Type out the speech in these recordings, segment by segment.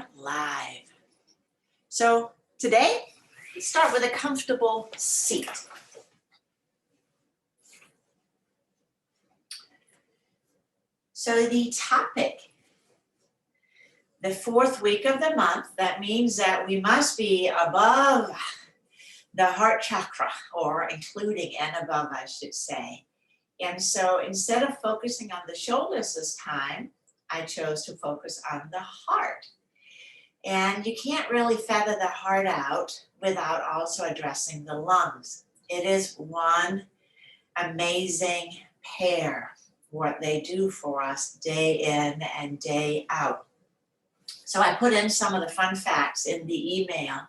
are live. So today, let's start with a comfortable seat. So the topic, the fourth week of the month, that means that we must be above the heart chakra, or including and above, I should say. And so instead of focusing on the shoulders this time, I chose to focus on the heart. And you can't really feather the heart out without also addressing the lungs. It is one amazing pair, what they do for us day in and day out. So I put in some of the fun facts in the email,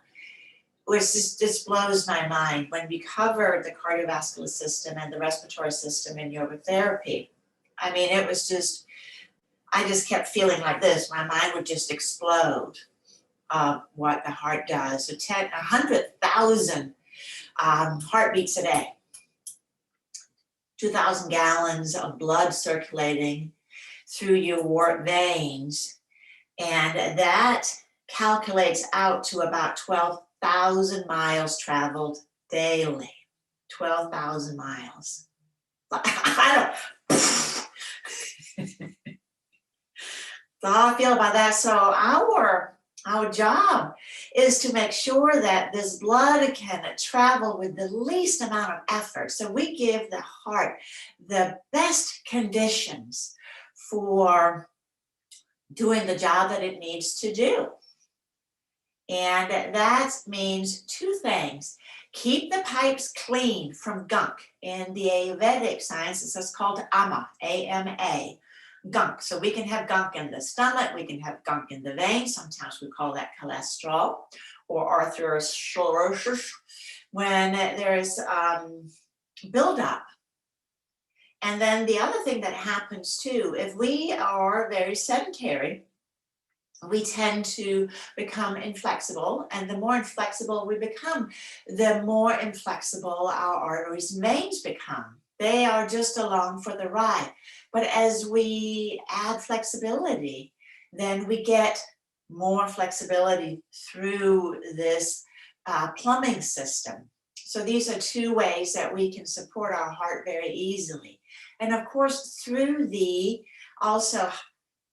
which just blows my mind. When we covered the cardiovascular system and the respiratory system in yoga therapy, I mean, it was just, I just kept feeling like this. My mind would just explode of what the heart does. So 100,000 heartbeats a day, 2,000 gallons of blood circulating through your veins. And that calculates out to about 12,000 miles traveled daily. 12,000 miles. I don't. So how I feel about that. So our job is to make sure that this blood can travel with the least amount of effort. So we give the heart the best conditions for doing the job that it needs to do. And that means two things. Keep the pipes clean from gunk. In the Ayurvedic science, it's called ama, A-M-A. Gunk. So we can have gunk in the stomach, we can have gunk in the veins. Sometimes we call that cholesterol or atherosclerosis when there's buildup. And then the other thing that happens too, if we are very sedentary, we tend to become inflexible, and the more inflexible we become, the more inflexible our arteries and veins become. They are just along for the ride. But as we add flexibility, then we get more flexibility through this plumbing system. So these are two ways that we can support our heart very easily. And of course, through also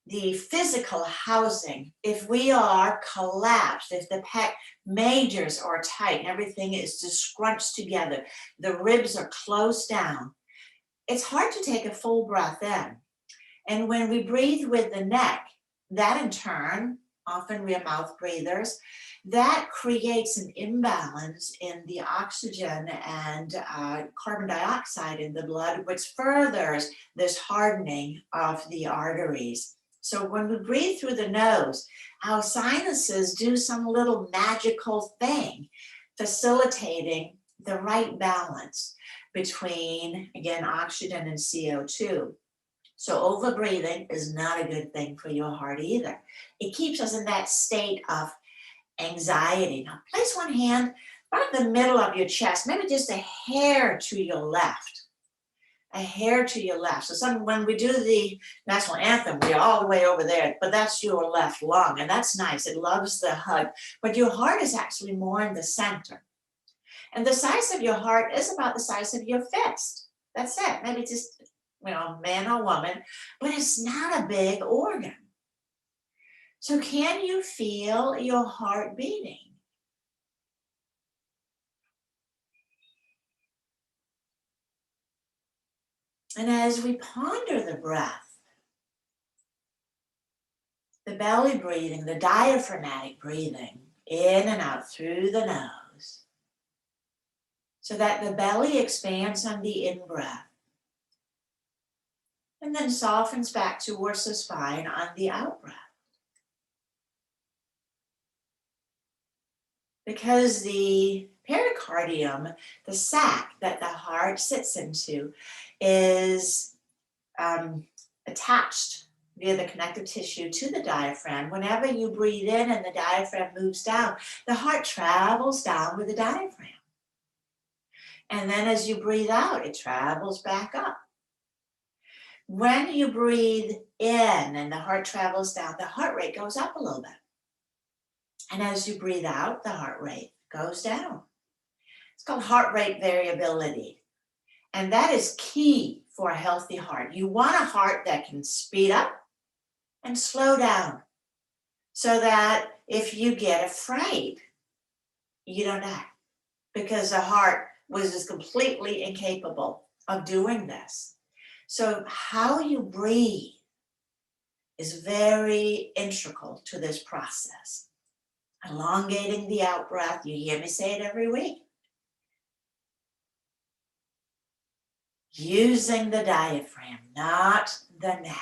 the physical housing, if we are collapsed, if the pec majors are tight and everything is just scrunched together, the ribs are closed down, it's hard to take a full breath in. And when we breathe with the neck, that in turn, often we are mouth breathers, that creates an imbalance in the oxygen and carbon dioxide in the blood, which furthers this hardening of the arteries. So when we breathe through the nose, our sinuses do some little magical thing, facilitating the right balance between, again, oxygen and CO2. So over-breathing is not a good thing for your heart either. It keeps us in that state of anxiety. Now, place one hand right in the middle of your chest, maybe just a hair to your left. A hair to your left. So when we do the national anthem, we're all the way over there, but that's your left lung, and that's nice. It loves the hug, but your heart is actually more in the center. And the size of your heart is about the size of your fist. That's it. Maybe just, man or woman, but it's not a big organ. So can you feel your heart beating? And as we ponder the breath, the belly breathing, the diaphragmatic breathing, in and out through the nose, so that the belly expands on the in-breath, and then softens back towards the spine on the out-breath. Because the pericardium, the sac that the heart sits into, is attached via the connective tissue to the diaphragm. Whenever you breathe in and the diaphragm moves down, the heart travels down with the diaphragm. And then as you breathe out, it travels back up. When you breathe in and the heart travels down, the heart rate goes up a little bit. And as you breathe out, the heart rate goes down. It's called heart rate variability. And that is key for a healthy heart. You want a heart that can speed up and slow down so that if you get afraid, you don't die, because the heart was just completely incapable of doing this. So how you breathe is very integral to this process. Elongating the out breath, you hear me say it every week. Using the diaphragm, not the neck.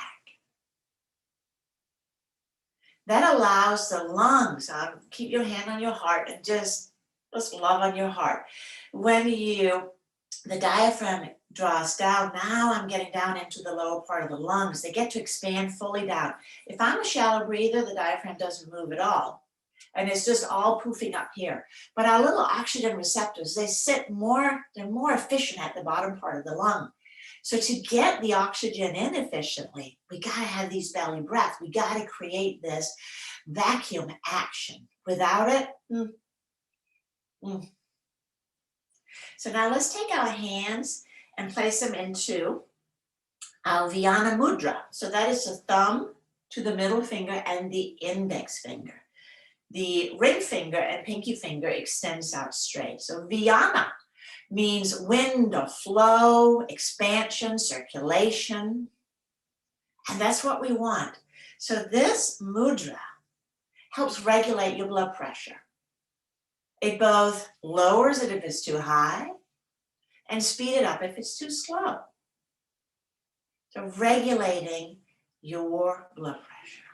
That allows the lungs, keep your hand on your heart and just love on your heart. When the diaphragm draws down, now I'm getting down into the lower part of the lungs. They get to expand fully down. If I'm a shallow breather, the diaphragm doesn't move at all. And it's just all poofing up here. But our little oxygen receptors, they're more efficient at the bottom part of the lung. So to get the oxygen in efficiently, we gotta have these belly breaths. We gotta create this vacuum action. Without it, So now let's take our hands and place them into our Vyana Mudra. So that is the thumb to the middle finger and the index finger. The ring finger and pinky finger extends out straight. So Vyana means wind or flow, expansion, circulation. And that's what we want. So this mudra helps regulate your blood pressure. It both lowers it if it's too high and speed it up if it's too slow. So regulating your blood pressure.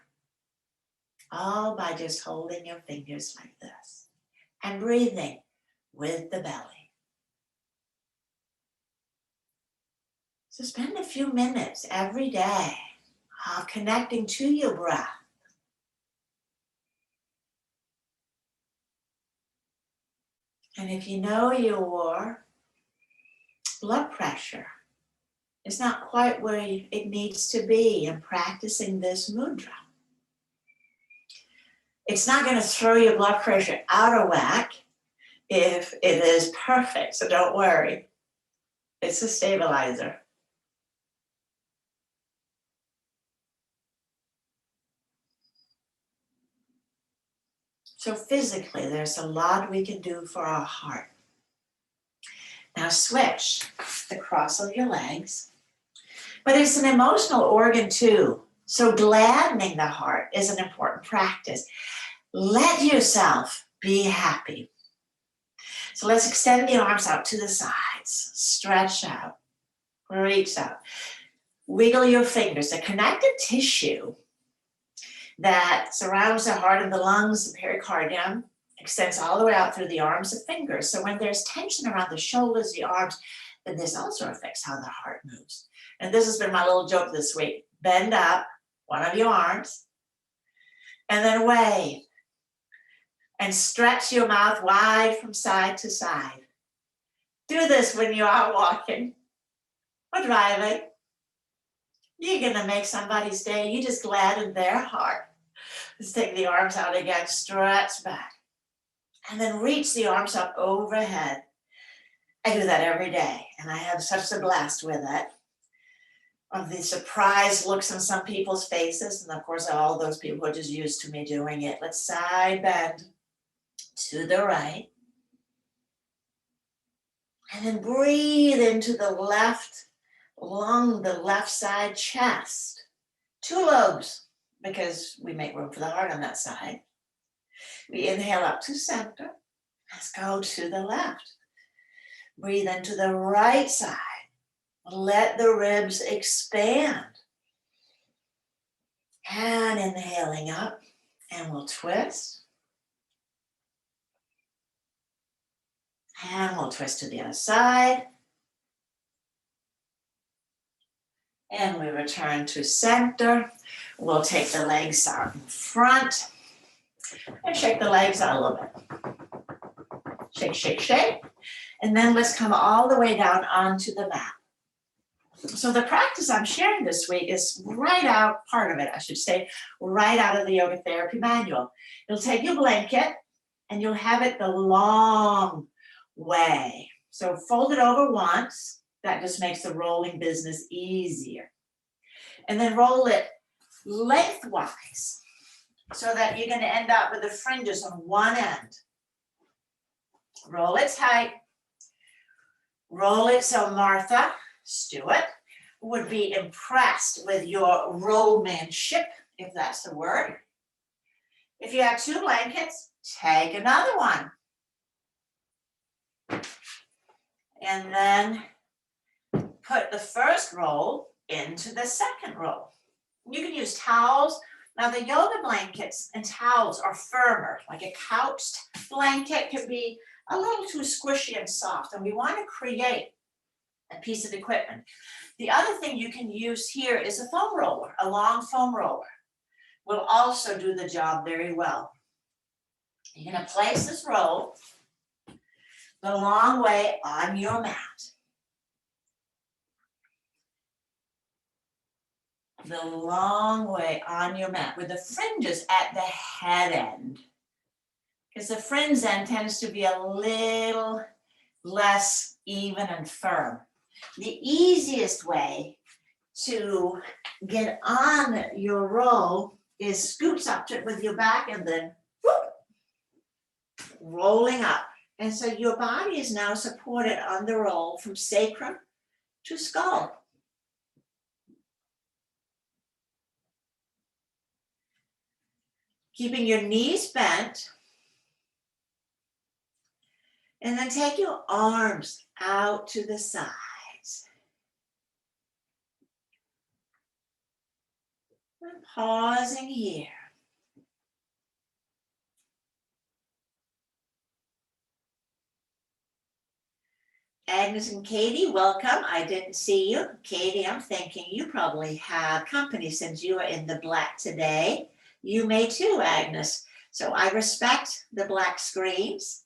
All by just holding your fingers like this and breathing with the belly. So spend a few minutes every day of connecting to your breath. And if you know your blood pressure is not quite where it needs to be in practicing this mudra, it's not going to throw your blood pressure out of whack if it is perfect, so don't worry. It's a stabilizer. So physically, there's a lot we can do for our heart. Now switch the cross of your legs. But it's an emotional organ too. So gladdening the heart is an important practice. Let yourself be happy. So let's extend the arms out to the sides. Stretch out. Reach out. Wiggle your fingers. The connective tissue that surrounds the heart and the lungs, the pericardium, extends all the way out through the arms and fingers. So when there's tension around the shoulders, the arms, then this also affects how the heart moves. And this has been my little joke this week. Bend up one of your arms and then wave. And stretch your mouth wide from side to side. Do this when you're out walking or driving. You're gonna make somebody's day. You just gladden their heart. Let's take the arms out again, stretch back. And then reach the arms up overhead. I do that every day, and I have such a blast with it. Of the surprised looks on some people's faces, and of course all those people who are just used to me doing it. Let's side bend to the right. And then breathe into the left lung, the left side chest. 2 lobes, because we make room for the heart on that side. We inhale up to center. Let's go to the left. Breathe into the right side. Let the ribs expand. And inhaling up, and we'll twist. And we'll twist to the other side. And we return to center. We'll take the legs out in front. And shake the legs out a little bit. Shake, shake, shake. And then let's come all the way down onto the mat. So the practice I'm sharing this week is part of it, I should say, right out of the yoga therapy manual. You'll take your blanket and you'll have it the long way. So fold it over once. That just makes the rolling business easier. And then roll it lengthwise so that you're going to end up with the fringes on one end. Roll it tight. Roll it so Martha Stewart would be impressed with your rollmanship, if that's the word. If you have 2 blankets, take another one. And then put the first roll into the second roll. You can use towels. Now the yoga blankets and towels are firmer, like a couched blanket could be a little too squishy and soft, and we want to create a piece of equipment. The other thing you can use here is a foam roller, a long foam roller. Will also do the job very well. You're going to place this roll the long way on your mat. The long way on your mat with the fringes at the head end. Because the fringe end tends to be a little less even and firm. The easiest way to get on your roll is scoops up to it with your back and then whoop, rolling up. And so your body is now supported on the roll from sacrum to skull. Keeping your knees bent. And then take your arms out to the sides. And pausing here. Agnes and Katie, welcome. I didn't see you. Katie, I'm thinking you probably have company since you are in the black today. You may too, Agnes. So I respect the black screens.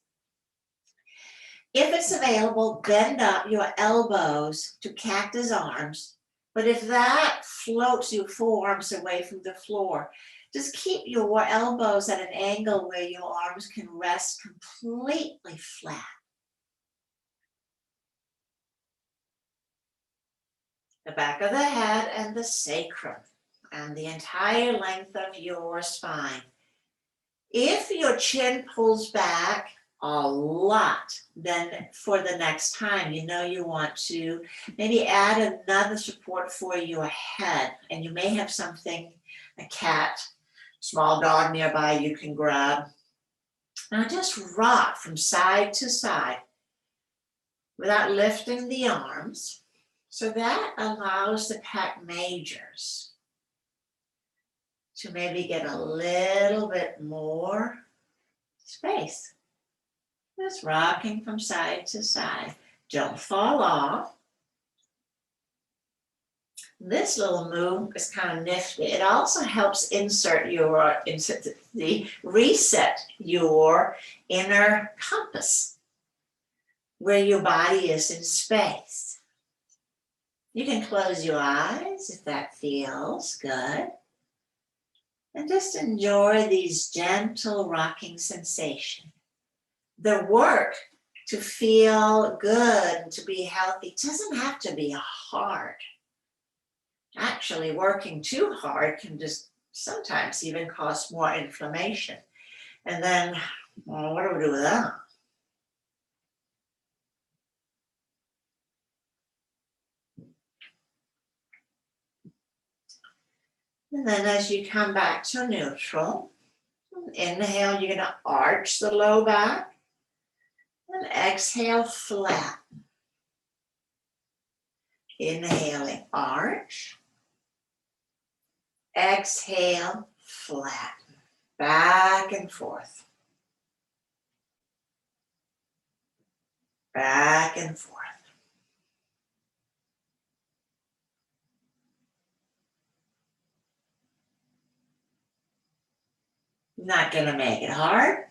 If it's available, bend up your elbows to cactus arms. But if that floats your forearms away from the floor, just keep your elbows at an angle where your arms can rest completely flat. The back of the head and the sacrum and the entire length of your spine. If your chin pulls back a lot, then for the next time, you know you want to maybe add another support for your head. And you may have something, a cat, small dog nearby you can grab. Now just rock from side to side without lifting the arms. So that allows the pec majors to maybe get a little bit more space. Just rocking from side to side. Don't fall off. This little move is kind of nifty. It also helps reset your inner compass, where your body is in space. You can close your eyes if that feels good. And just enjoy these gentle rocking sensations. The work to feel good, to be healthy, doesn't have to be hard. Actually, working too hard can just sometimes even cause more inflammation. And then, well, what do we do with that? And then as you come back to neutral, inhale, you're going to arch the low back. And exhale, flatten. Inhaling, arch. Exhale, flatten. Back and forth. Back and forth. Not going to make it hard.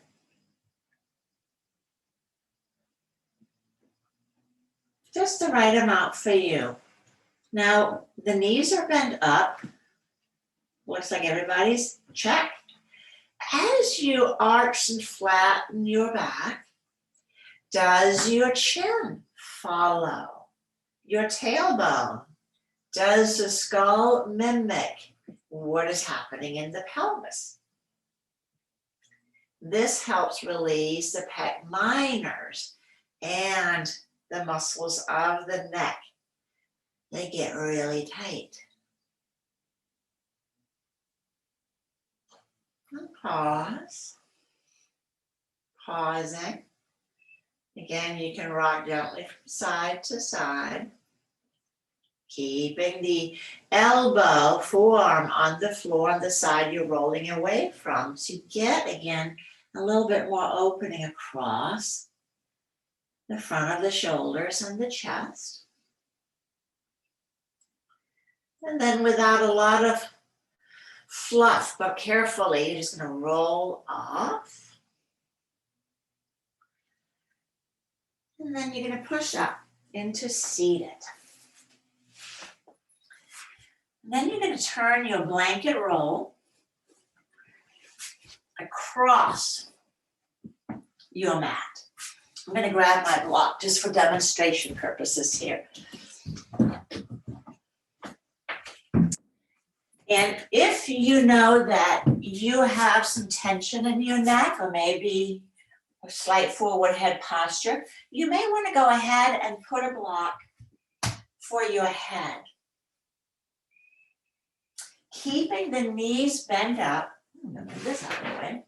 Just the right amount for you. Now, the knees are bent up. Looks like everybody's checked. As you arch and flatten your back, does your chin follow your tailbone? Does the skull mimic what is happening in the pelvis? This helps release the pec minors and the muscles of the neck. They get really tight. And pause. Pausing. Again, you can rock gently from side to side. Keeping the elbow, forearm on the floor on the side you're rolling away from. So you get, again, a little bit more opening across the front of the shoulders and the chest. And then without a lot of fluff, but carefully, you're just going to roll off. And then you're going to push up into seated. And then you're going to turn your blanket roll across your mat. I'm going to grab my block just for demonstration purposes here. And if you know that you have some tension in your neck or maybe a slight forward head posture, you may want to go ahead and put a block for your head. Keeping the knees bent up, I'm going to move this out of the way.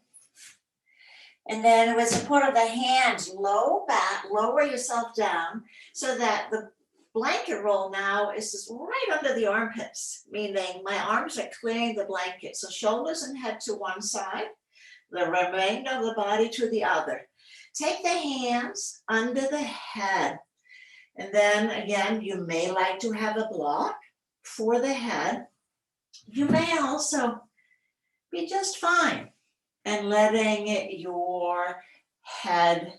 And then with support of the hands, lower yourself down so that the blanket roll now is just right under the armpits, meaning my arms are clearing the blanket. So shoulders and head to one side, the remainder of the body to the other. Take the hands under the head. And then again, you may like to have a block for the head. You may also be just fine and letting your head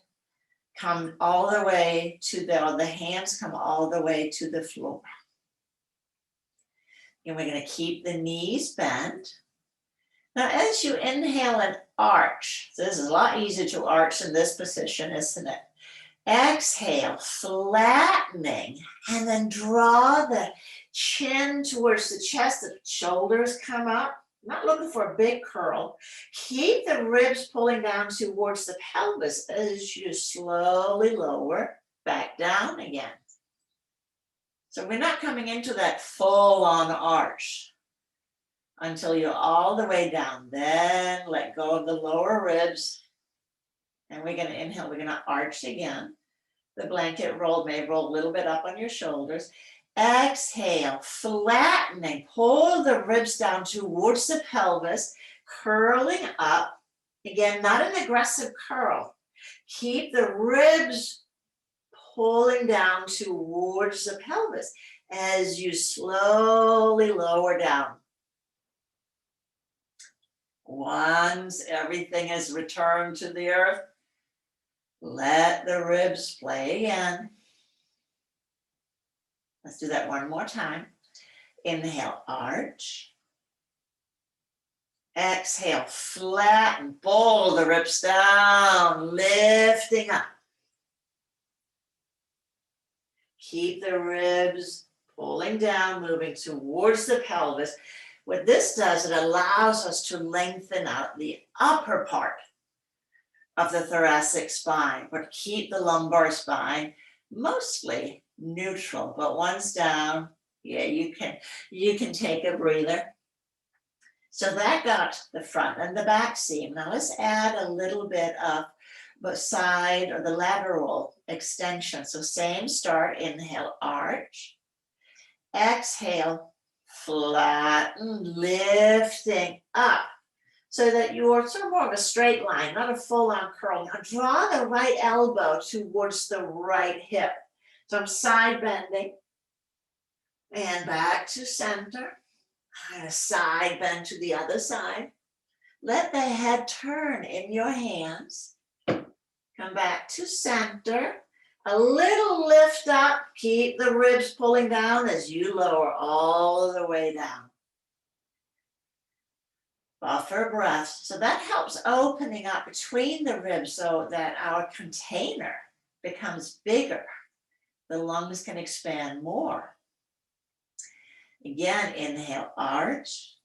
come all the way to the hands come all the way to the floor. And we're going to keep the knees bent. Now, as you inhale and arch, so this is a lot easier to arch in this position, isn't it? Exhale, flattening, and then draw the chin towards the chest, the shoulders come up. Not looking for a big curl. Keep the ribs pulling down towards the pelvis as you slowly lower back down again. So we're not coming into that full-on arch until you're all the way down. Then let go of the lower ribs. And we're going to inhale. We're going to arch again. The blanket roll may roll a little bit up on your shoulders. Exhale, flattening, pull the ribs down towards the pelvis, curling up. Again, not an aggressive curl. Keep the ribs pulling down towards the pelvis as you slowly lower down. Once everything is returned to the earth, let the ribs play again. Let's do that one more time. Inhale, arch. Exhale, flatten, pull the ribs down, lifting up. Keep the ribs pulling down, moving towards the pelvis. What this does, it allows us to lengthen out the upper part of the thoracic spine, but keep the lumbar spine mostly neutral. But once down, yeah, you can take a breather. So that got the front and the back seam. Now let's add a little bit of the side or the lateral extension. So same start, inhale, arch. Exhale, flatten, lifting up so that you're sort of more of a straight line, not a full-on curl. Now draw the right elbow towards the right hip. So I'm side bending and back to center. And a side bend to the other side. Let the head turn in your hands. Come back to center. A little lift up, keep the ribs pulling down as you lower all the way down. Buffer breath. So that helps opening up between the ribs so that our container becomes bigger. The lungs can expand more. Again, inhale, arch.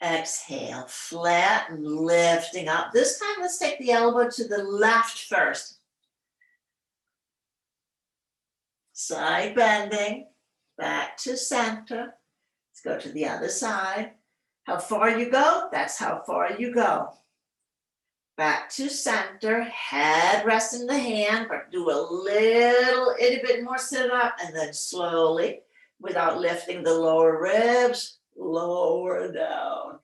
Exhale, flatten, lifting up. This time, let's take the elbow to the left first. Side bending, back to center. Let's go to the other side. How far you go, that's how far you go. Back to center, head rest in the hand, but do a little itty bit more sit up, and then slowly, without lifting the lower ribs, lower down.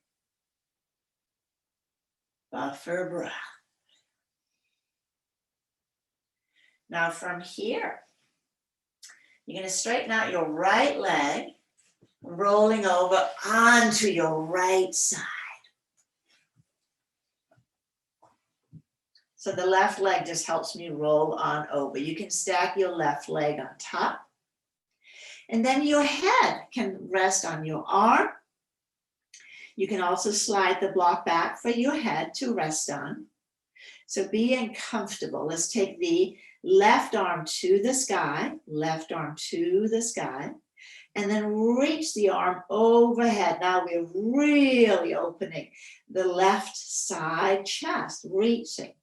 Buffer breath. Now from here, you're going to straighten out your right leg, rolling over onto your right side. So the left leg just helps me roll on over. You can stack your left leg on top. And then your head can rest on your arm. You can also slide the block back for your head to rest on. So being comfortable, let's take the left arm to the sky, left arm to the sky, and then reach the arm overhead. Now we're really opening the left side chest, reaching.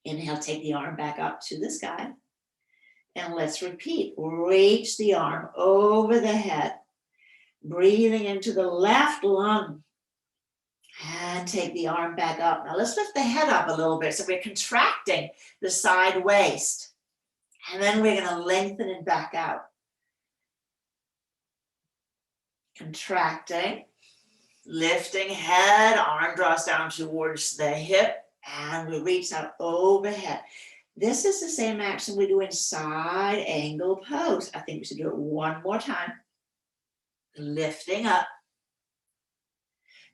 Inhale, take the arm back up to the sky. And let's repeat, reach the arm over the head, breathing into the left lung. And take the arm back up. Now let's lift the head up a little bit. So we're contracting the side waist. And then we're going to lengthen it back out. Contracting, lifting head, arm draws down towards the hip, and we reach out overhead. This is the same action we do in side angle pose. I think we should do it one more time. Lifting up.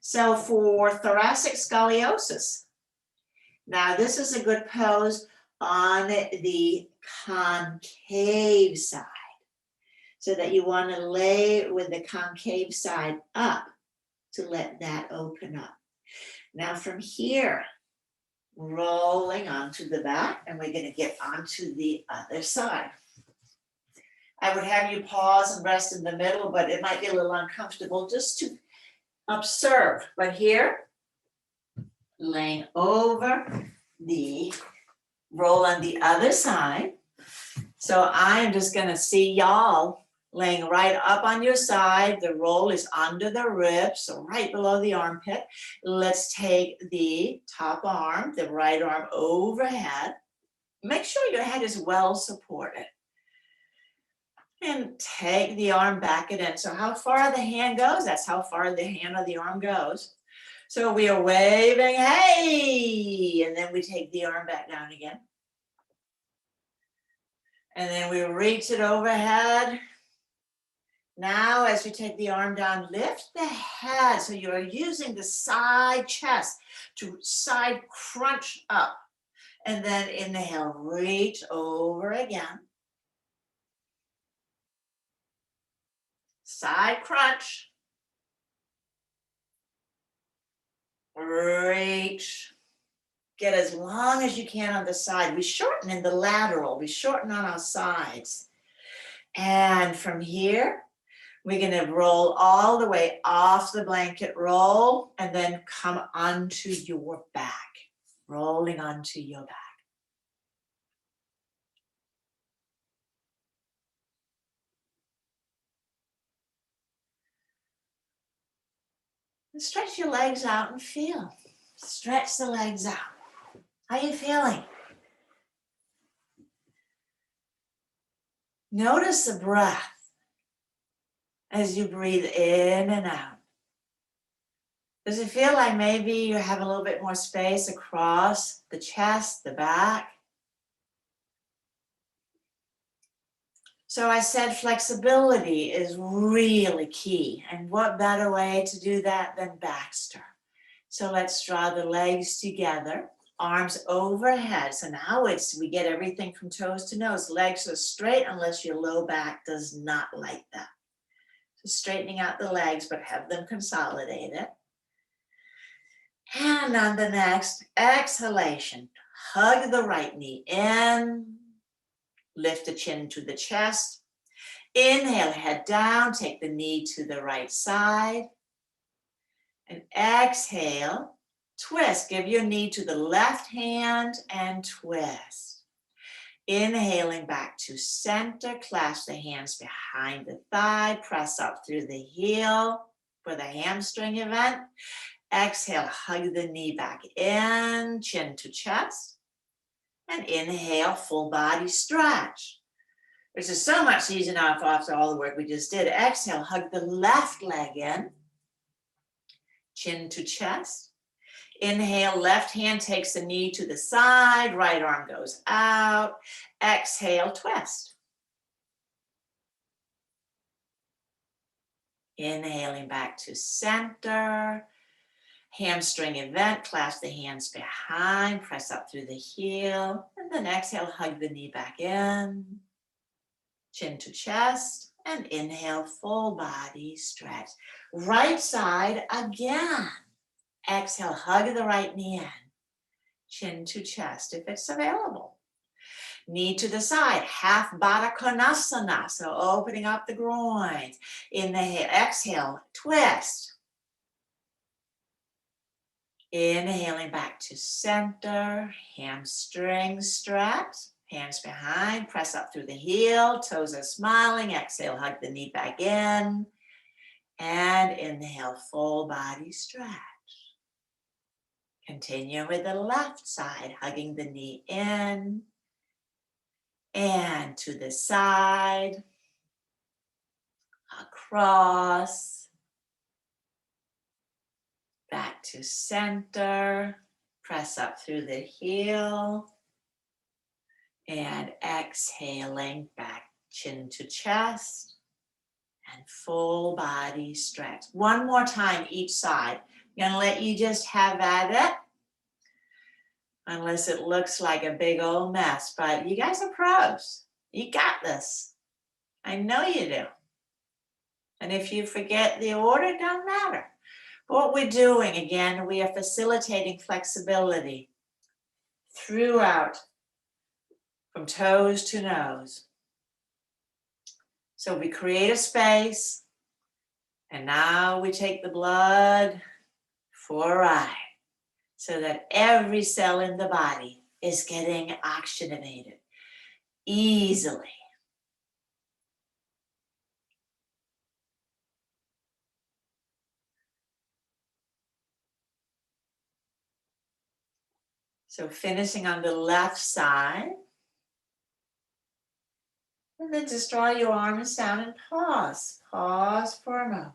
So for thoracic scoliosis, now this is a good pose on the concave side, so that you want to lay with the concave side up to let that open up. Now from here, rolling onto the back, and we're going to get onto the other side. I would have you pause and rest in the middle, but it might be a little uncomfortable just to observe. But here, laying over the roll on the other side. So I'm just going to see y'all laying right up on your side. The roll is under the ribs, so right below the armpit. Let's take the top arm, the right arm overhead. Make sure your head is well supported. And take the arm back again. So how far the hand goes, that's how far the hand or the arm goes. So we are waving, hey, and then we take the arm back down again. And then we reach it overhead. Now, as you take the arm down, lift the head. So you're using the side chest to side crunch up. And then inhale, reach over again. Side crunch. Reach. Get as long as you can on the side. We shorten in the lateral. We shorten on our sides. And from here, we're going to roll all the way off the blanket, roll, and then come onto your back. Rolling onto your back. And stretch your legs out and feel. Stretch the legs out. How are you feeling? Notice the breath as you breathe in and out. Does it feel like maybe you have a little bit more space across the chest, the back? So I said flexibility is really key. And what better way to do that than Baxter? So let's draw the legs together. Arms overhead. So now we get everything from toes to nose. Legs are straight unless your low back does not like that. So straightening out the legs, but have them consolidated. And on the next exhalation, hug the right knee in, lift the chin to the chest. Inhale, head down, take the knee to the right side. And exhale, twist. Give your knee to the left hand and twist. Inhaling back to center, clasp the hands behind the thigh, press up through the heel for the hamstring event. Exhale, hug the knee back in, chin to chest. And inhale, full body stretch. This is so much easier now after all the work we just did. Exhale, hug the left leg in, chin to chest. Inhale, left hand takes the knee to the side, right arm goes out. Exhale, twist. Inhaling back to center. Hamstring event, clasp the hands behind, press up through the heel. And then exhale, hug the knee back in, chin to chest. And inhale, full body stretch. Right side again. Exhale, hug the right knee in, chin to chest if it's available. Knee to the side, half Baddha Konasana, so opening up the groins. Inhale, exhale, twist. Inhaling back to center, hamstring stretch, hands behind, press up through the heel, toes are smiling. Exhale, hug the knee back in, and inhale, full body stretch. Continue with the left side, hugging the knee in and to the side, across, back to center, press up through the heel, and exhaling back, chin to chest, and full body stretch. One more time each side. I'm gonna let you just have at it, unless it looks like a big old mess, but you guys are pros. You got this. I know you do. And if you forget the order, it don't matter. What we're doing, again, we are facilitating flexibility throughout, from toes to nose. So we create a space, and now we take the blood for a ride, so that every cell in the body is getting oxygenated easily. So finishing on the left side. And then just draw your arms down and pause. Pause for a moment.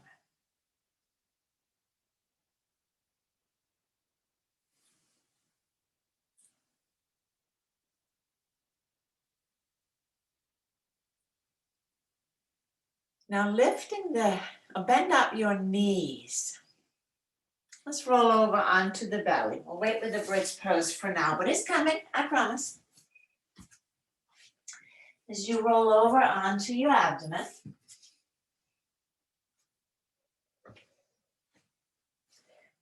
Now bend up your knees. Let's roll over onto the belly. We'll wait with the bridge pose for now, but it's coming, I promise. As you roll over onto your abdomen,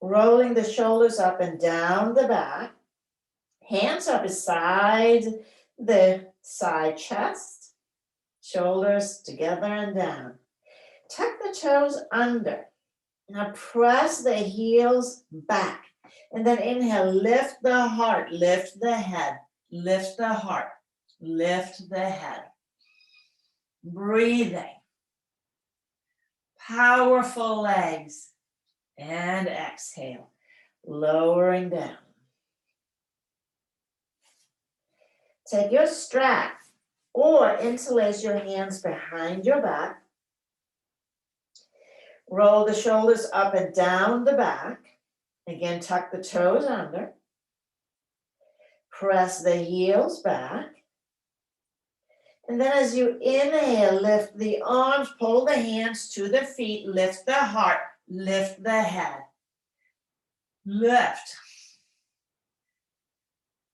rolling the shoulders up and down the back, hands are beside the side chest, shoulders together and down. Tuck the toes under. Now press the heels back. And then inhale, lift the heart, lift the head, lift the heart, lift the head. Breathing. Powerful legs. And exhale, lowering down. Take your strap or interlace your hands behind your back. Roll the shoulders up and down the back. Again, tuck the toes under. Press the heels back. And then as you inhale, lift the arms, pull the hands to the feet, lift the heart, lift the head. Lift.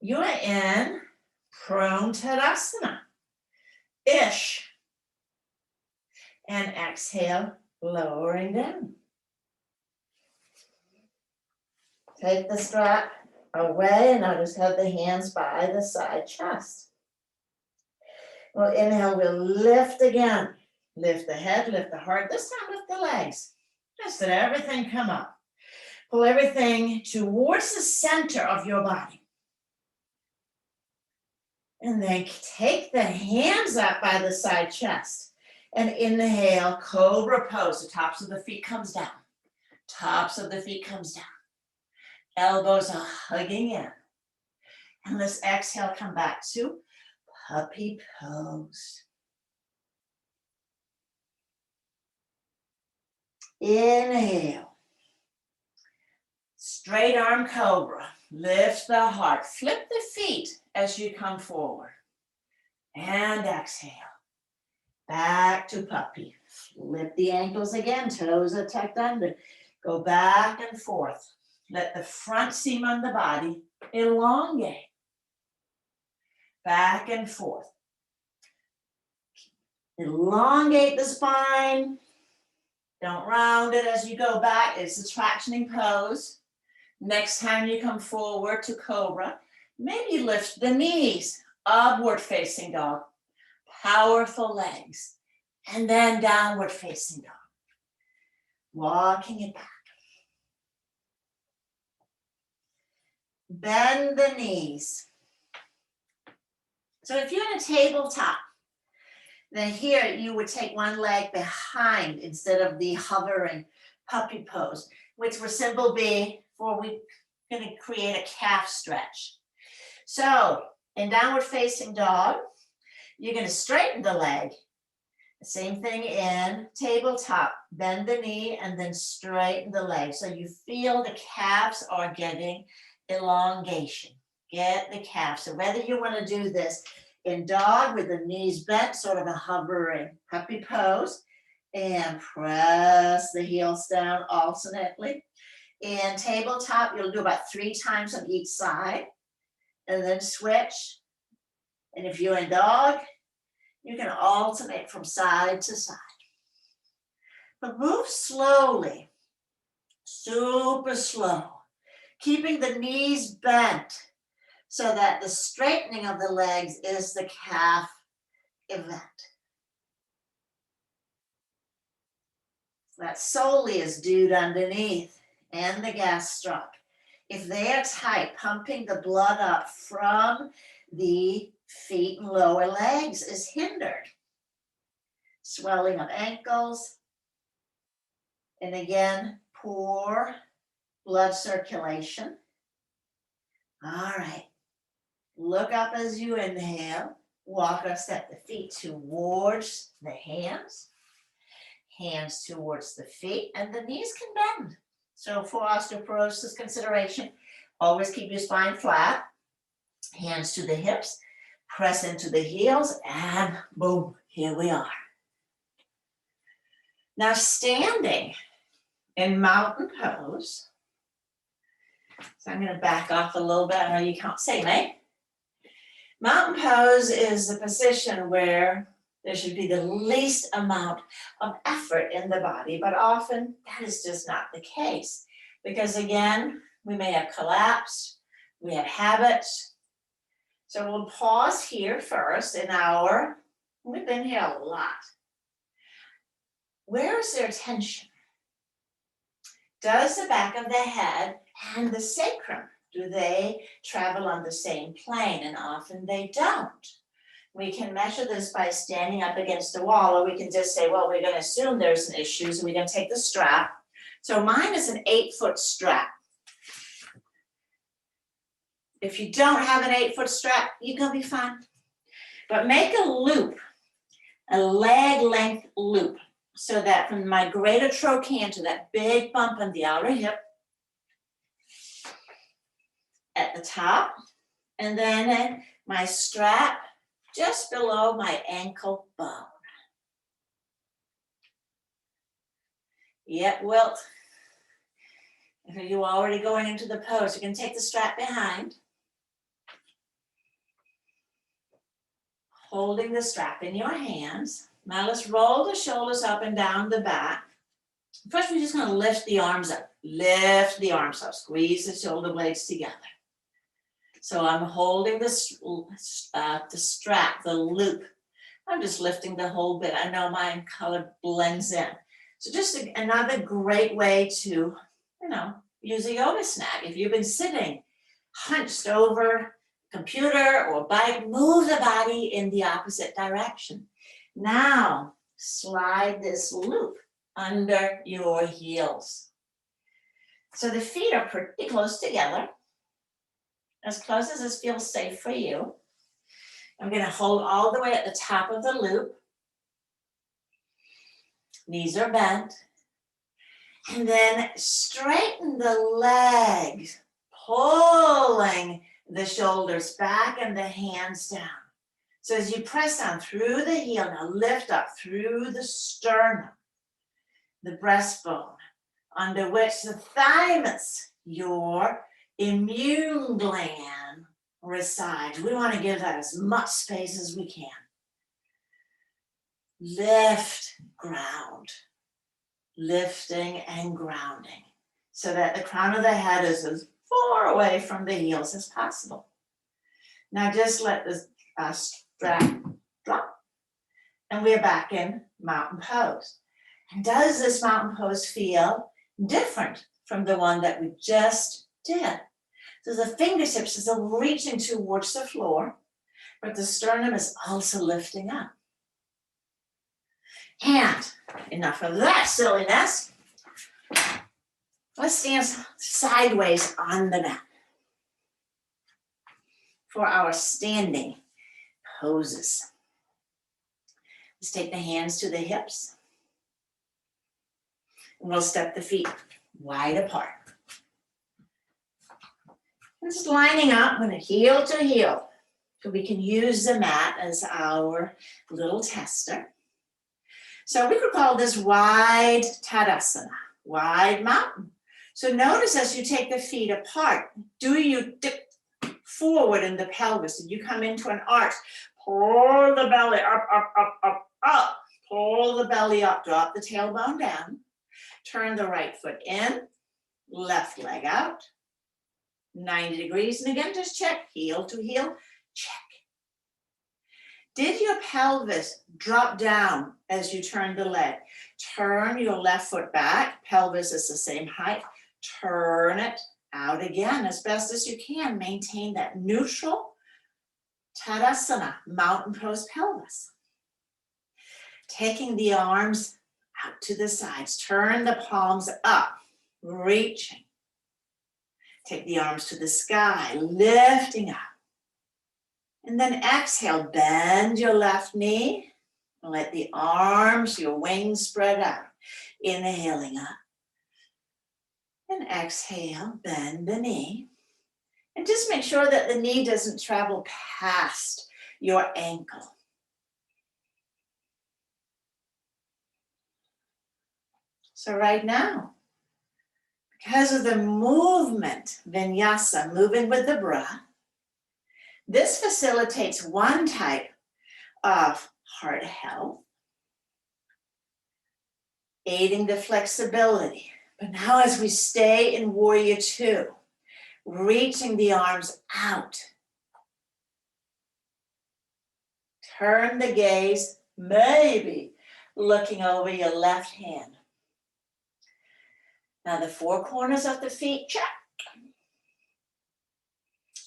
You are in prone Tadasana. Ish. And exhale, lowering down. Take the strap away and I'll just have the hands by the side chest. We'll inhale, we'll lift again. Lift the head, lift the heart. This time lift the legs. Just let everything come up. Pull everything towards the center of your body. And then take the hands up by the side chest. And inhale, cobra pose. The tops of the feet comes down. Tops of the feet comes down. Elbows are hugging in. And let's exhale, come back to puppy pose. Inhale. Straight arm cobra. Lift the heart. Flip the feet as you come forward. And exhale. Back to puppy. Flip the ankles again. Toes are tucked under. Go back and forth. Let the front seam on the body elongate. Back and forth. Elongate the spine. Don't round it as you go back. It's a tractioning pose. Next time you come forward to cobra, maybe lift the knees. Upward facing dog. Powerful legs. And then downward facing dog. Walking it back. Bend the knees. So if you're in a tabletop, then here you would take one leg behind instead of the hovering puppy pose, which will symbol B for we're going to create a calf stretch. So in downward facing dog, you're going to straighten the leg. The same thing in tabletop. Bend the knee and then straighten the leg. So you feel the calves are getting elongation. Get the calf. So whether you want to do this in dog with the knees bent, sort of a hovering puppy pose, and press the heels down alternately. In tabletop, you'll do about 3 times on each side, and then switch. And if you're in dog, you can alternate from side to side. But move slowly, super slow, keeping the knees bent so that the straightening of the legs is the calf event. That soleus dude underneath and the gastroc. If they are tight, pumping the blood up from the feet and lower legs is hindered. Swelling of ankles. And again, poor blood circulation. All right. Look up as you inhale. Walk or step the feet towards the hands. Hands towards the feet, and the knees can bend. So for osteoporosis consideration, always keep your spine flat. Hands to the hips. Press into the heels, and boom, here we are. Now standing in mountain pose. So I'm going to back off a little bit. I know you can't see me. Mountain pose is the position where there should be the least amount of effort in the body, but often that is just not the case. Because again, we may have collapsed, we have habits. So we'll pause here first in our, we've been here a lot. Where is there tension? Does the back of the head and the sacrum, do they travel on the same plane? And often they don't. We can measure this by standing up against a wall, or we can just say, well, we're going to assume there's an issue, so we're going to take the strap. So mine is an 8-foot strap. If you don't have an 8-foot strap, you're going to be fine. But make a loop, a leg length loop, so that from my greater trochanter, that big bump on the outer hip, at the top, and then my strap just below my ankle bone. Yep, Wilt. If you're already going into the pose, you can take the strap behind. holding the strap in your hands. Now let's roll the shoulders up and down the back. First, we're just going to lift the arms up. Lift the arms up. Squeeze the shoulder blades together. So I'm holding the strap, the loop. I'm just lifting the whole bit. I know my color blends in. So just another great way to, use a yoga snag. If you've been sitting hunched over computer or bike, move the body in the opposite direction. Now, slide this loop under your heels. So the feet are pretty close together, as close as this feels safe for you. I'm going to hold all the way at the top of the loop. Knees are bent. And then straighten the legs, pulling the shoulders back and the hands down. So as you press down through the heel, now lift up through the sternum, the breastbone, under which the thymus, your immune gland, resides. We want to give that as much space as we can. Lift, ground. Lifting and grounding so that the crown of the head is as far away from the heels as possible. Now just let the strap drop and we're back in mountain pose. And does this mountain pose feel different from the one that we just did? So the fingertips is reaching towards the floor, but the sternum is also lifting up. And enough of that silliness. Let's stand sideways on the mat for our standing poses. Let's take the hands to the hips. And we'll step the feet wide apart. And just lining up with a heel to heel. So we can use the mat as our little tester. So we could call this wide Tadasana, wide mountain. So notice as you take the feet apart, do you dip forward in the pelvis? Did you come into an arch? Pull the belly up, up, up, up, up. Pull the belly up, drop the tailbone down. Turn the right foot in, left leg out. 90 degrees. And again, just check heel to heel, check. Did your pelvis drop down as you turn the leg? Turn your left foot back. Pelvis is the same height. Turn it out again as best as you can. Maintain that neutral Tadasana, mountain pose pelvis. Taking the arms out to the sides. Turn the palms up, reaching. Take the arms to the sky, lifting up. And then exhale, bend your left knee. And let the arms, your wings spread out. Inhaling up. And exhale, bend the knee. And just make sure that the knee doesn't travel past your ankle. So right now, because of the movement, vinyasa, moving with the breath, this facilitates one type of heart health, aiding the flexibility. But now as we stay in Warrior Two, reaching the arms out, turn the gaze, maybe looking over your left hand. Now the four corners of the feet, check.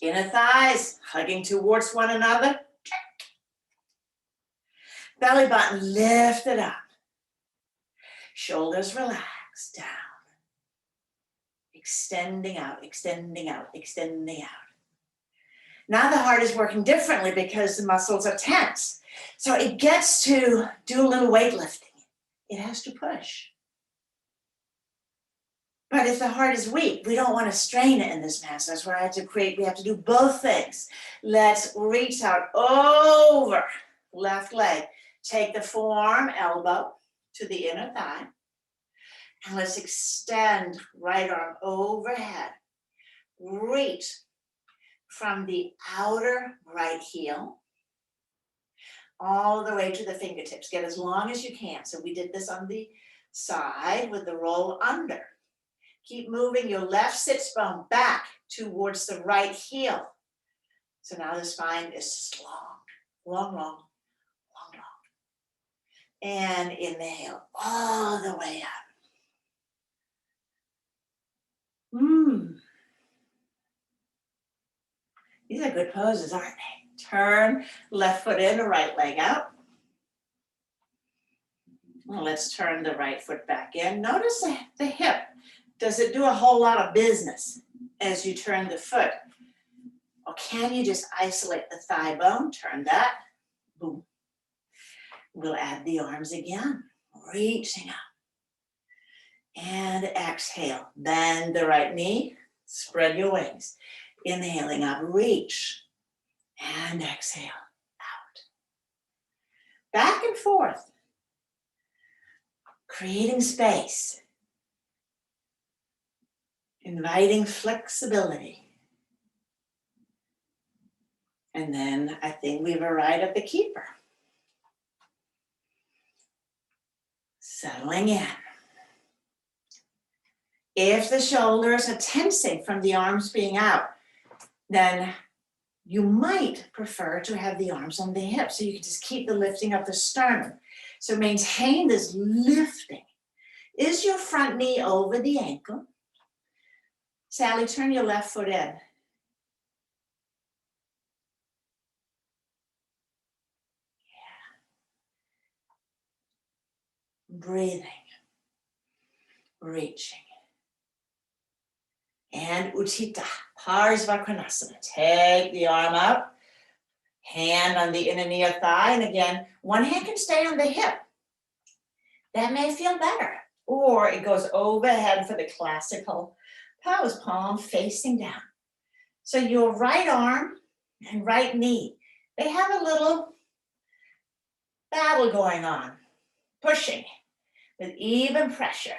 Inner thighs hugging towards one another. Check. Belly button lifted up. Shoulders relaxed down. Extending out, extending out, extending out. Now the heart is working differently because the muscles are tense. So it gets to do a little weightlifting. It has to push. But if the heart is weak, we don't want to strain it in this mass. That's where we have to do both things. Let's reach out over left leg. Take the forearm, elbow to the inner thigh. And let's extend right arm overhead. Reach from the outer right heel. all the way to the fingertips. Get as long as you can. So we did this on the side with the roll under. Keep moving your left sits bone back towards the right heel. So now the spine is just long, long, long, long, long. And inhale all the way up. These are good poses, aren't they? Turn left foot in, right leg out. Well, let's turn the right foot back in. Notice the hip. Does it do a whole lot of business as you turn the foot? Or can you just isolate the thigh bone? Turn that. Boom. We'll add the arms again. Reaching up. And exhale. Bend the right knee. Spread your wings. Inhaling up. Reach. And exhale. Out. Back and forth. Creating space. Inviting flexibility. And then I think we've arrived at the keeper. Settling in. If the shoulders are tensing from the arms being out, then you might prefer to have the arms on the hips so you can just keep the lifting of the sternum. So maintain this lifting. Is your front knee over the ankle? Sally, turn your left foot in. Breathing, reaching. And Utthita, Parsvakonasana. Take the arm up, hand on the inner knee or thigh, and again, one hand can stay on the hip. That may feel better. Or it goes overhead for the classical pose, palm facing down. So your right arm and right knee, they have a little battle going on, pushing with even pressure,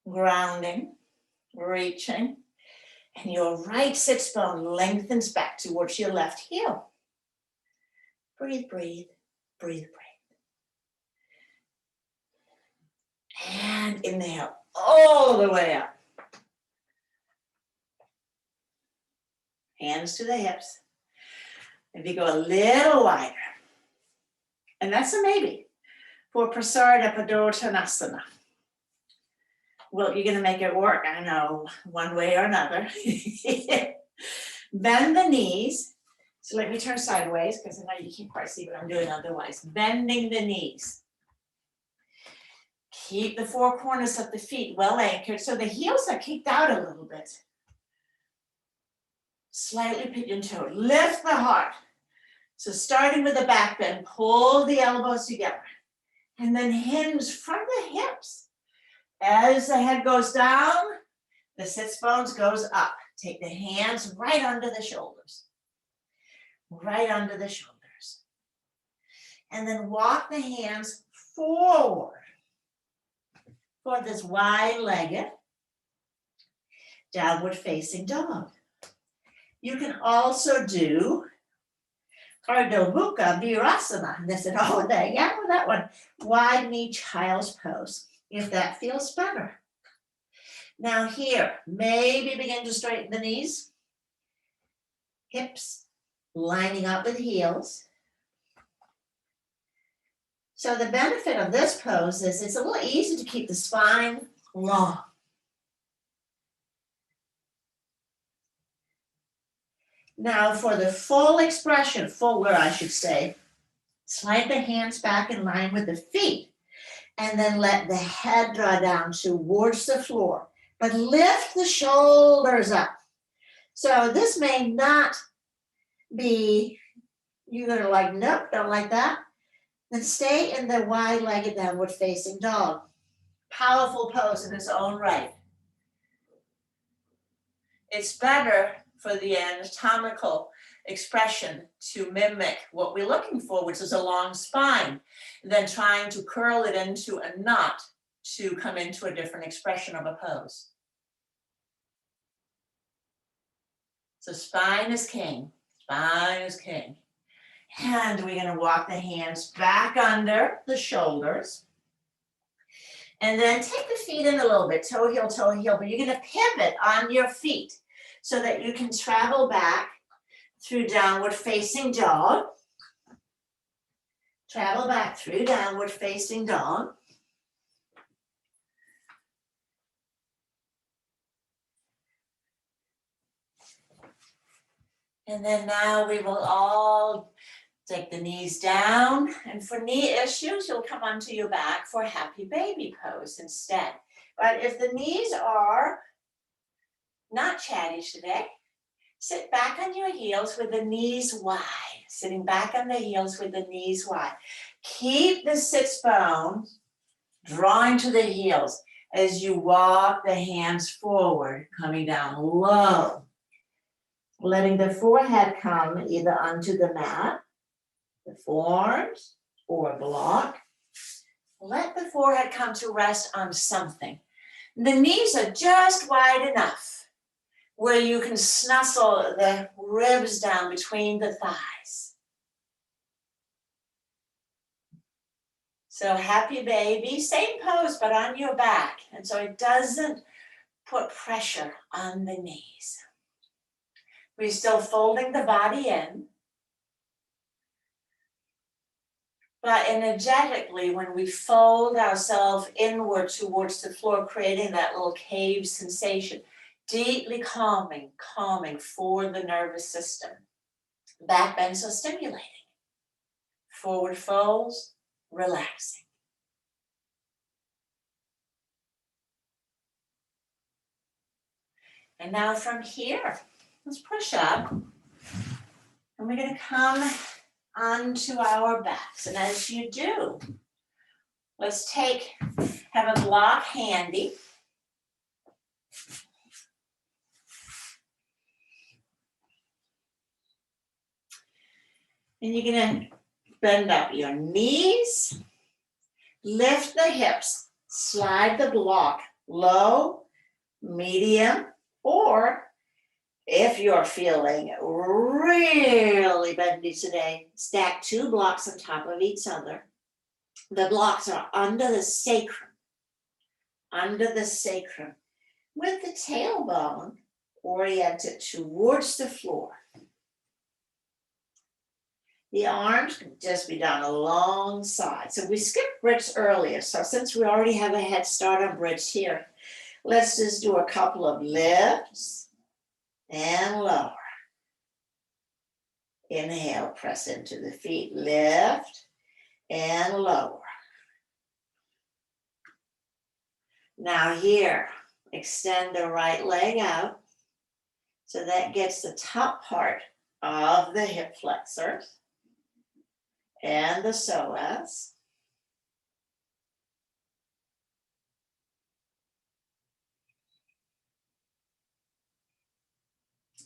grounding, reaching, and your right sits bone lengthens back towards your left heel. Breathe, breathe, breathe, breathe. And inhale all the way up. Hands to the hips. Maybe go a little wider. And that's a maybe for Prasarada Padottanasana. Well, you're going to make it work, I know, one way or another. Bend the knees. So let me turn sideways because I know you can't quite see what I'm doing otherwise. Bending the knees. Keep the four corners of the feet well anchored so the heels are kicked out a little bit. Slightly pigeon-toed. Lift the heart. So starting with the back bend, pull the elbows together. And then hinge from the hips. As the head goes down, the sits bones goes up. Take the hands right under the shoulders. Right under the shoulders. And then walk the hands forward for this wide-legged downward facing dog. You can also do Ardha Mukha Virasana. And they said, oh, that one. Wide knee child's pose, if that feels better. Now here, maybe begin to straighten the knees. Hips lining up with heels. So the benefit of this pose is it's a little easy to keep the spine long. Now for the full expression, fuller I should say, slide the hands back in line with the feet and then let the head draw down towards the floor, but lift the shoulders up. So this may not be, you're gonna like, nope, don't like that. Then stay in the wide-legged downward facing dog. Powerful pose in its own right. It's better for the anatomical expression to mimic what we're looking for, which is a long spine, than trying to curl it into a knot to come into a different expression of a pose. So spine is king, spine is king. And we're going to walk the hands back under the shoulders. And then take the feet in a little bit, toe, heel, but you're going to pivot on your feet so that you can travel back through downward facing dog. Travel back through downward facing dog. And then now we will all take the knees down. And for knee issues, you'll come onto your back for happy baby pose instead. But if the knees are not chatty today, sit back on your heels with the knees wide. Sitting back on the heels with the knees wide. Keep the sits bone drawing to the heels as you walk the hands forward, coming down low. Letting the forehead come either onto the mat, the forearms, or a block. Let the forehead come to rest on something. The knees are just wide enough where you can snuggle the ribs down between the thighs. So happy baby, same pose but on your back. And so it doesn't put pressure on the knees. We're still folding the body in. But energetically, when we fold ourselves inward towards the floor, creating that little cave sensation, deeply calming for the nervous system. Back bends are stimulating. Forward folds, relaxing. And now from here, let's push up. And we're going to come onto our backs. And as you do, let's have a block handy. And you're going to bend up your knees, lift the hips, slide the block low, medium, or if you're feeling really bendy today, stack 2 blocks on top of each other. The blocks are under the sacrum, with the tailbone oriented towards the floor. The arms can just be done alongside. So we skipped bridge earlier. So since we already have a head start on bridge here, let's just do a couple of lifts and lower. Inhale, press into the feet, lift and lower. Now here, extend the right leg out. So that gets the top part of the hip flexors and the psoas.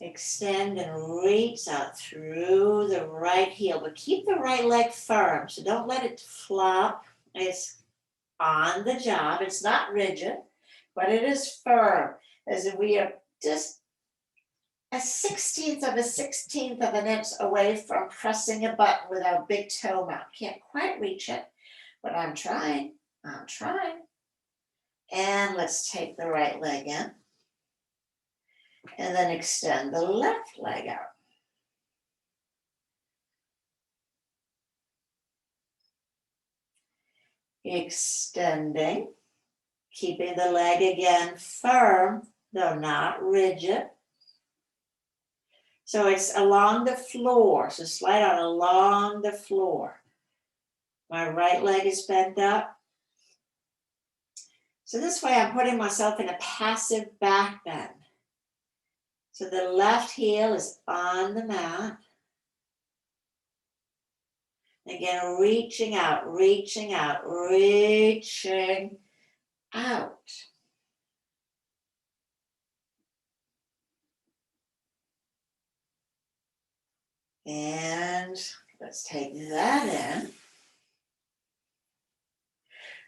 Extend and reach out through the right heel, but keep the right leg firm. So don't let it flop. It's on the job. It's not rigid, but it is firm, as if we are just a 16th of an inch away from pressing a button with our big toe mount. Can't quite reach it, but I'm trying. And let's take the right leg in. And then extend the left leg out. Extending, keeping the leg again firm, though not rigid. So it's along the floor, so slide out along the floor. My right leg is bent up. So this way I'm putting myself in a passive back bend. So the left heel is on the mat. Again, reaching out. And let's take that in.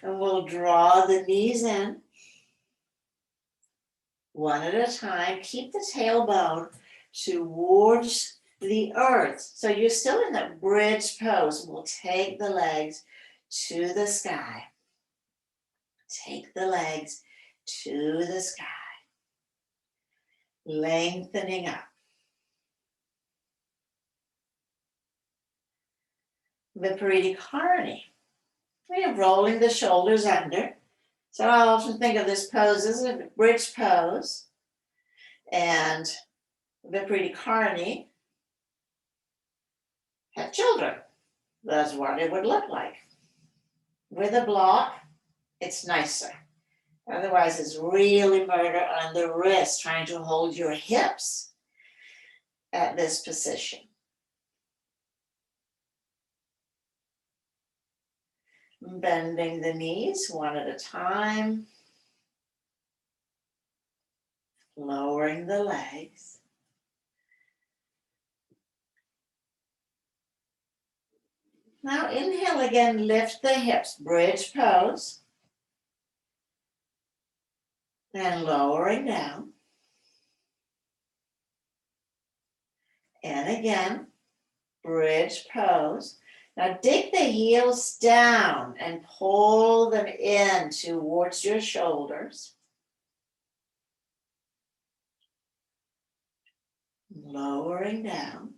And we'll draw the knees in. One at a time. Keep the tailbone towards the earth. So you're still in that bridge pose. We'll take the legs to the sky. Take the legs to the sky. Lengthening up. Variability. We're rolling the shoulders under. So I often think of this pose as a bridge pose. And Variability have children. That's what it would look like. With a block, it's nicer. Otherwise, it's really murder on the wrist, trying to hold your hips at this position. Bending the knees one at a time. Lowering the legs. Now inhale again, lift the hips, bridge pose. Then lowering down. And again, bridge pose. Now dig the heels down and pull them in towards your shoulders. Lowering down.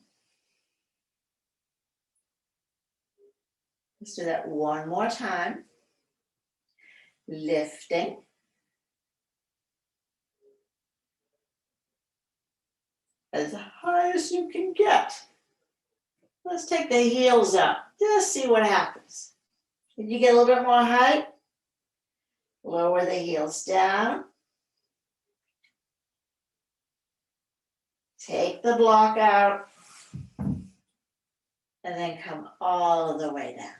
Let's do that one more time. Lifting. As high as you can get. Let's take the heels up. Just see what happens. If you get a little bit more height, lower the heels down. Take the block out. And then come all the way down.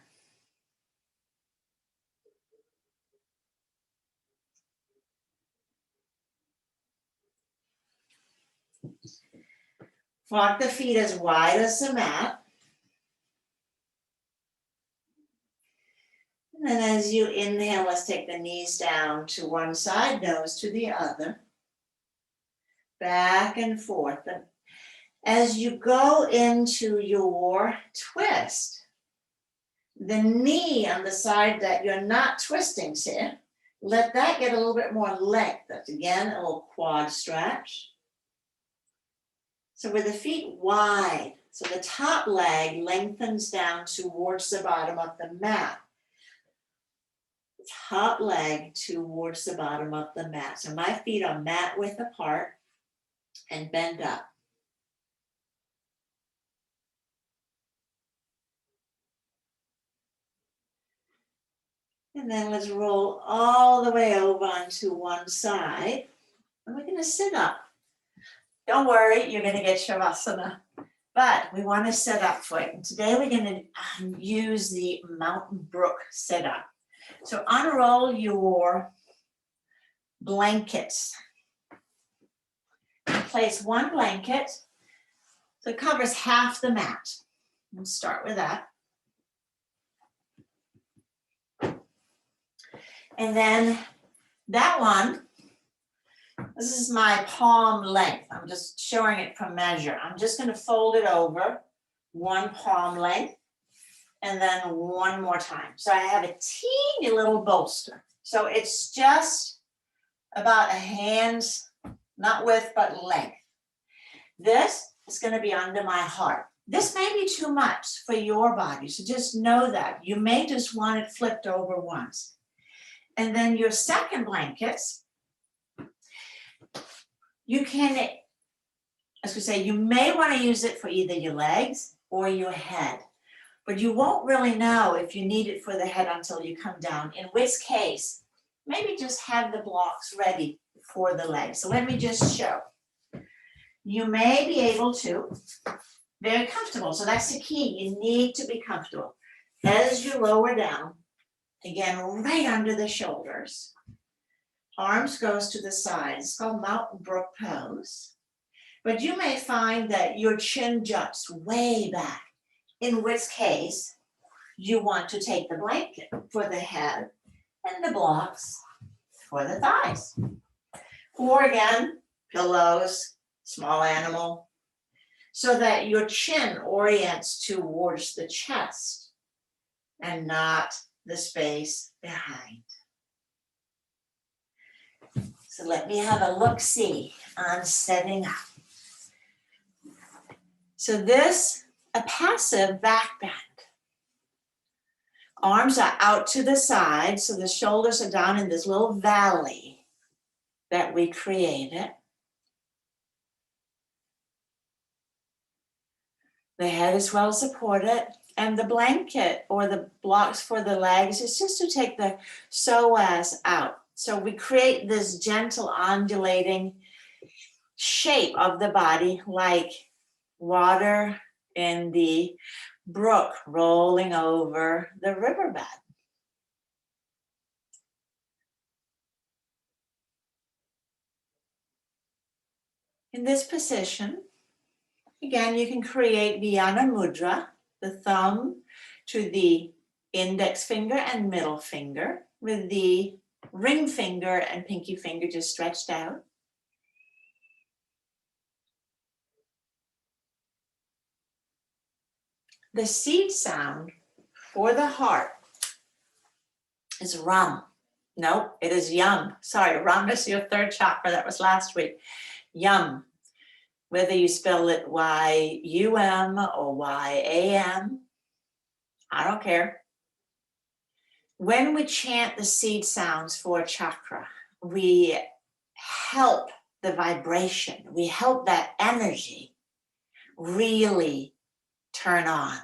Walk the feet as wide as the mat. And then as you inhale, let's take the knees down to one side, nose to the other. Back and forth. And as you go into your twist, the knee on the side that you're not twisting to, let that get a little bit more length. That's again a little quad stretch. So with the feet wide, so the top leg lengthens down towards the bottom of the mat. Top leg towards the bottom of the mat. So my feet are mat width apart and bend up. And then let's roll all the way over onto one side. And we're going to sit up. Don't worry, you're going to get Shavasana. But we want to set up for it. And today we're going to use the Mountain Brook sit-up. So unroll your blankets. Place one blanket so it covers half the mat. We'll start with that. And then that one, this is my palm length. I'm just showing it from measure. I'm just going to fold it over one palm length and then one more time. So I have a teeny little bolster. So it's just about a hand's, not width, but length. This is going to be under my heart. This may be too much for your body, so just know that. You may just want it flipped over once. And then your second blankets, you can, as we say, you may want to use it for either your legs or your head, but you won't really know if you need it for the head until you come down, in which case, maybe just have the blocks ready for the legs. So let me just show. You may be able to, very comfortable. So that's the key. You need to be comfortable. As you lower down, again, right under the shoulders. Arms goes to the sides. It's called Mountain Brook pose. But you may find that your chin juts way back, in which case you want to take the blanket for the head and the blocks for the thighs. Or again, pillows, small animal. so that your chin orients towards the chest and not the space behind. So let me have a look-see on setting up. So this, a passive back bend. Arms are out to the side, so the shoulders are down in this little valley that we created. The head is well supported, and the blanket or the blocks for the legs is just to take the psoas out. So we create this gentle undulating shape of the body like water in the brook rolling over the riverbed. In this position, again, you can create Vyana Mudra, the thumb to the index finger and middle finger, with the ring finger and pinky finger just stretched out. The seed sound for the heart is Ram. No, it is Yum. Sorry, Ram is your third chakra. That was last week. Yum. Whether you spell it Y-U-M or Y-A-M, I don't care. When we chant the seed sounds for a chakra, we help the vibration, we help that energy really turn on.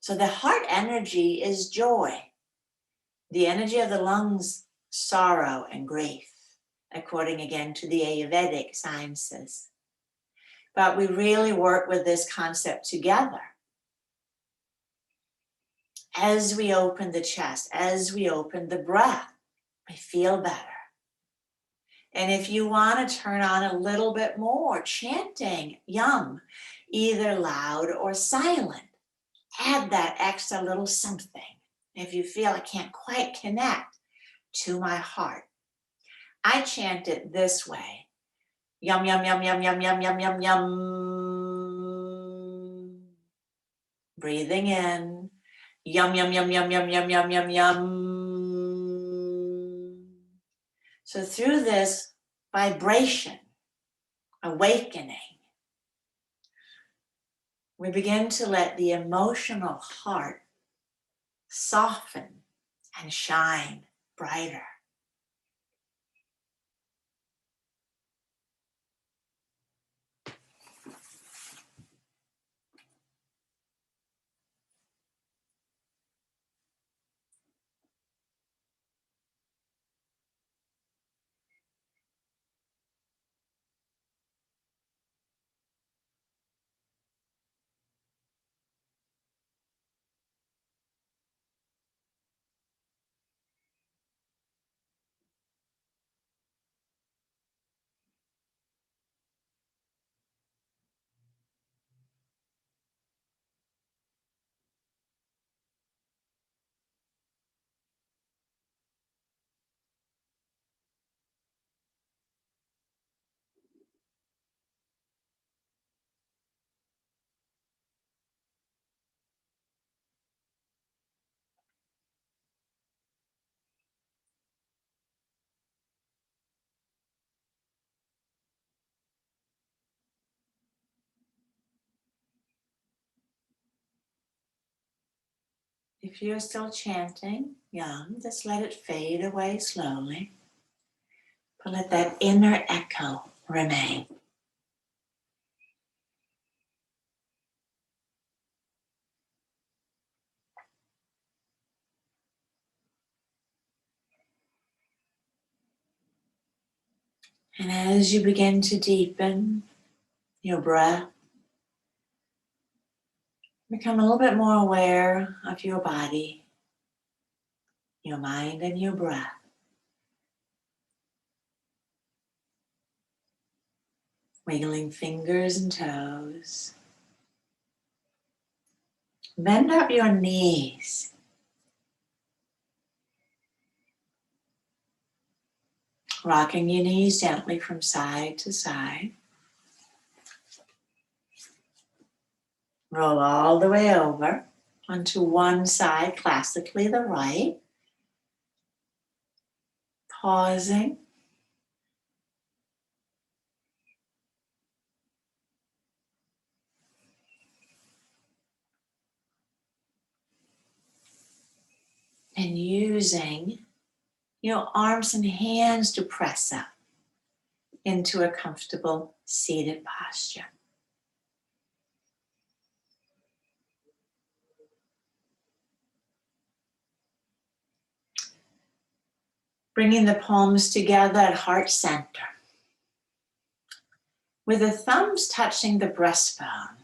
So the heart energy is joy. The energy of the lungs, sorrow and grief, according again to the Ayurvedic sciences. But we really work with this concept together. As we open the chest, as we open the breath, we feel better. And if you want to turn on a little bit more, chanting Yum, either loud or silent, add that extra little something. If you feel I can't quite connect to my heart, I chant it this way. Yum, yum, yum, yum, yum, yum, yum, yum, yum. Breathing in. Yum, yum, yum, yum, yum, yum, yum, yum, yum. So through this vibration, awakening, we begin to let the emotional heart soften and shine brighter. If you're still chanting Yum, just let it fade away slowly. But let that inner echo remain. And as you begin to deepen your breath, become a little bit more aware of your body, your mind, and your breath. Wiggling fingers and toes. Bend up your knees. Rocking your knees gently from side to side. Roll all the way over onto one side, classically the right. Pausing. And using your arms and hands to press up into a comfortable seated posture. Bringing the palms together at heart center, with the thumbs touching the breastbone.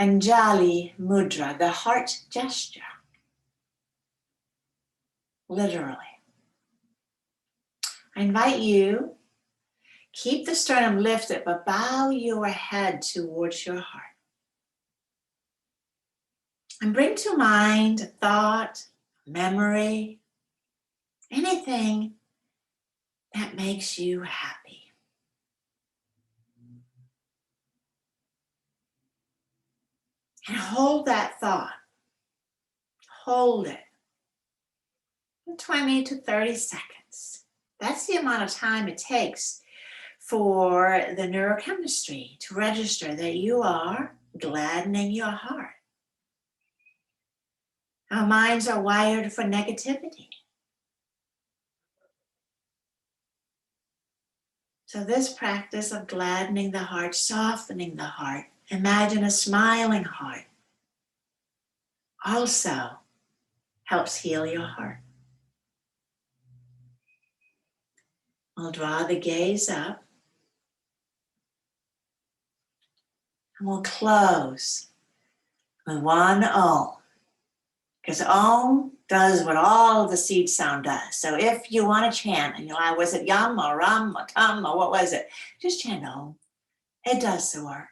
Anjali Mudra, the heart gesture, literally. I invite you, keep the sternum lifted, but bow your head towards your heart. And bring to mind a thought, memory, anything that makes you happy. And hold that thought. Hold it for 20 to 30 seconds. That's the amount of time it takes for the neurochemistry to register that you are gladdening your heart. Our minds are wired for negativity. So this practice of gladdening the heart, softening the heart, imagine a smiling heart, also helps heal your heart. We'll draw the gaze up. And we'll close with one Om. Because Om does what all the seed sound does. So if you want to chant, and you're like, was it Yum or Rum or Tum or what was it? Just chant Om. It does the work.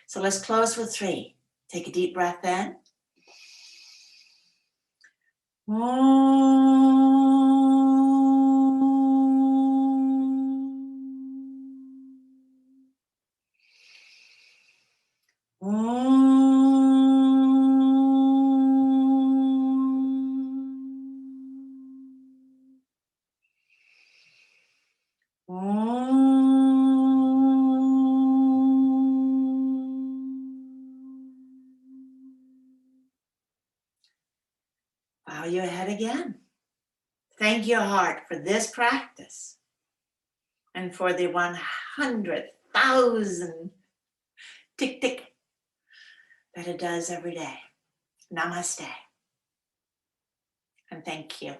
So let's close with 3. Take a deep breath in. Bow your head again. Thank your heart for this practice and for the 100,000 tick tick that it does every day. Namaste. And thank you.